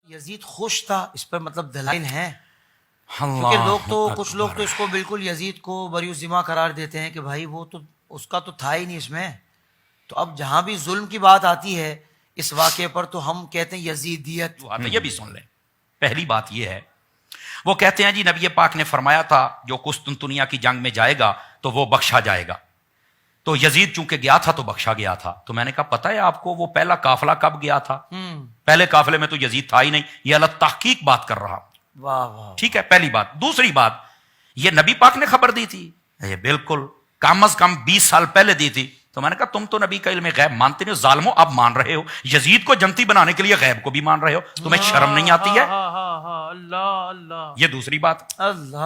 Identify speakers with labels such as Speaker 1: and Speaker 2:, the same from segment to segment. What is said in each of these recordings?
Speaker 1: یزید خوش تھا اس پر مطلب دلائل ہیں، کیونکہ لوگ تو کچھ لوگ تو اس کو بالکل یزید کو بری الذمہ قرار دیتے ہیں کہ بھائی وہ تو اس کا تو تھا ہی نہیں اس میں. تو اب جہاں بھی ظلم کی بات آتی ہے اس واقعے پر تو ہم کہتے ہیں یزیدیت.
Speaker 2: یہ بھی سن لیں. پہلی بات یہ ہے، وہ کہتے ہیں جی نبی پاک نے فرمایا تھا جو قسطنطنیہ کی جنگ میں جائے گا تو وہ بخشا جائے گا. تو یزید چونکہ گیا تھا تو بخشا گیا تھا. تو میں نے کہا پتہ ہے آپ کو وہ پہلا قافلہ کب گیا تھا؟ پہلے قافلے میں تو یزید تھا ہی نہیں. یہ اللہ تحقیق بات کر رہا.
Speaker 1: واہ واہ.
Speaker 2: ٹھیک ہے، پہلی بات. دوسری بات، یہ نبی پاک نے خبر دی تھی؟ یہ بالکل کم از کم 20 سال پہلے دی تھی. تو میں نے کہا تم تو نبی کا علم غیب مانتے نہیں ہو ظالمو، اب مان رہے ہو یزید کو جنتی بنانے کے لیے غیب کو بھی مان رہے ہو. تمہیں شرم نہیں آتی ہے؟ یہ دوسری بات.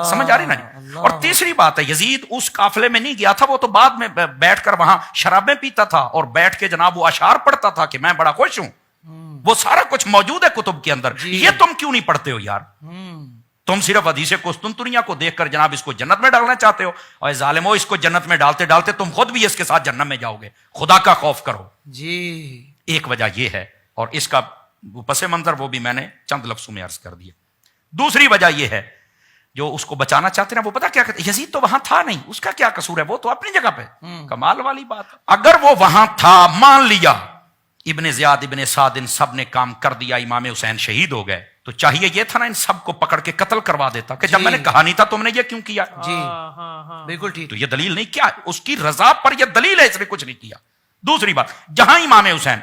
Speaker 2: سمجھ آ رہی نا جی؟ اور تیسری بات ہے، یزید اس قافلے میں نہیں گیا تھا، وہ تو بعد میں بیٹھ کر وہاں شرابیں پیتا تھا اور بیٹھ کے جناب وہ اشعار پڑھتا تھا کہ میں بڑا خوش ہوں. وہ سارا کچھ موجود ہے کتب کے اندر. یہ تم کیوں نہیں پڑھتے ہو یار؟ تم صرف حدیث قسطنطنیہ کو دیکھ کر جناب اس کو جنت میں ڈالنا چاہتے ہو. اور ظالمو، اس کو جنت میں ڈالتے ڈالتے تم خود بھی اس کے ساتھ جنت میں جاؤ گے. خدا کا خوف کرو.
Speaker 1: جی
Speaker 2: ایک وجہ یہ ہے، اور اس کا پس منظر وہ بھی میں نے چند لفظوں میں عرض کر دیا. دوسری وجہ یہ ہے، جو اس کو بچانا چاہتے ہیں وہ پتا کیا کہتے ہیں، یزید تو وہاں تھا نہیں، اس کا کیا قصور ہے، وہ تو اپنی جگہ پہ. کمال والی بات. اگر وہ وہاں تھا، مان لیا ابن زیاد ابن سعد ان سب نے کام کر دیا، امام حسین شہید ہو گئے، تو چاہیے یہ تھا نا ان سب کو پکڑ کے قتل کروا دیتا کہ جب میں نے کہا نہیں تھا تم نے یہ کیوں کیا.
Speaker 1: جی بالکل ٹھیک.
Speaker 2: تو یہ دلیل نہیں، کیا اس کی رضا پر یہ دلیل ہے، اس نے کچھ نہیں کیا. دوسری بات، جہاں امام حسین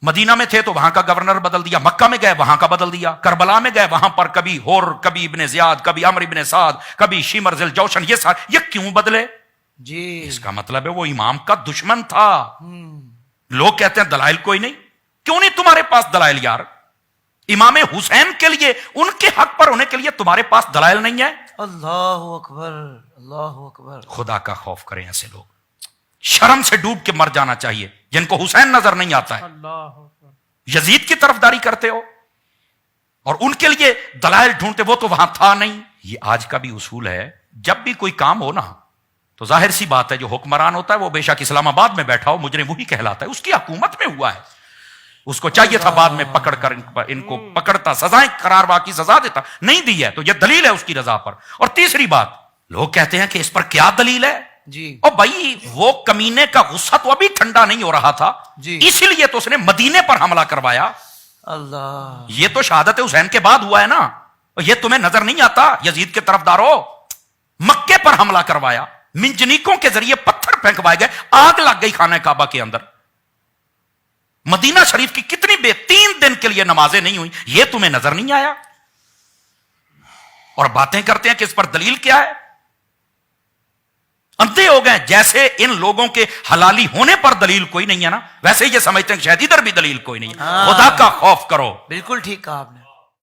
Speaker 2: مدینہ میں تھے تو وہاں کا گورنر بدل دیا، مکہ میں گئے وہاں کا بدل دیا، کربلا میں گئے وہاں پر کبھی ہور، کبھی ابن زیاد، کبھی عمرو ابن سعد، کبھی شمر ذی الجوشن، یہ کیوں بدلے؟
Speaker 1: جی
Speaker 2: اس کا مطلب ہے وہ امام کا دشمن تھا. لوگ کہتے ہیں دلائل کوئی نہیں. کیوں نہیں تمہارے پاس دلائل یار؟ امام حسین کے لیے، ان کے حق پر ہونے کے لیے تمہارے پاس دلائل نہیں ہے؟
Speaker 1: اللہ اکبر اللہ اکبر.
Speaker 2: خدا کا خوف کریں. ایسے لوگ شرم سے ڈوب کے مر جانا چاہیے جن کو حسین نظر نہیں آتا ہے. یزید کی طرفداری کرتے ہو اور ان کے لیے دلائل ڈھونڈتے، وہ تو وہاں تھا نہیں. یہ آج کا بھی اصول ہے، جب بھی کوئی کام ہو نا تو ظاہر سی بات ہے جو حکمران ہوتا ہے وہ بے شک اسلام آباد میں بیٹھا ہو، مجرم وہی کہلاتا ہے. اس کی حکومت میں ہوا ہے، اس کو چاہیے تھا بعد میں پکڑ کر ان کو پکڑتا، سزائیں قرار واقعی سزا دیتا، نہیں دی ہے. تو یہ دلیل ہے اس کی رضا پر. اور تیسری بات، لوگ کہتے ہیں کہ اس پر کیا دلیل ہے؟
Speaker 1: جی
Speaker 2: اور بھائی وہ کمینے کا غصہ تو ابھی ٹھنڈا نہیں ہو رہا تھا، اسی لیے تو اس نے مدینے پر حملہ کروایا.
Speaker 1: اللہ،
Speaker 2: یہ تو شہادت حسین کے بعد ہوا ہے نا. یہ تمہیں نظر نہیں آتا؟ یزید کے طرفداروں، مکے پر حملہ کروایا، منجنیکوں کے ذریعے پتھر پھینکوائے گئے، آگ لگ گئی خانہ کعبہ کے اندر. مدینہ شریف کی کتنی 3 دن کے لیے نمازیں نہیں ہوئی، یہ تمہیں نظر نہیں آیا؟ اور باتیں کرتے ہیں کہ اس پر دلیل کیا ہے. اندھے ہو گئے. جیسے ان لوگوں کے حلالی ہونے پر دلیل کوئی نہیں ہے نا، ویسے یہ سمجھتے ہیں کہ شاید ادھر بھی دلیل کوئی نہیں ہے. خدا کا خوف کرو.
Speaker 1: بالکل ٹھیک کہا آپ نے.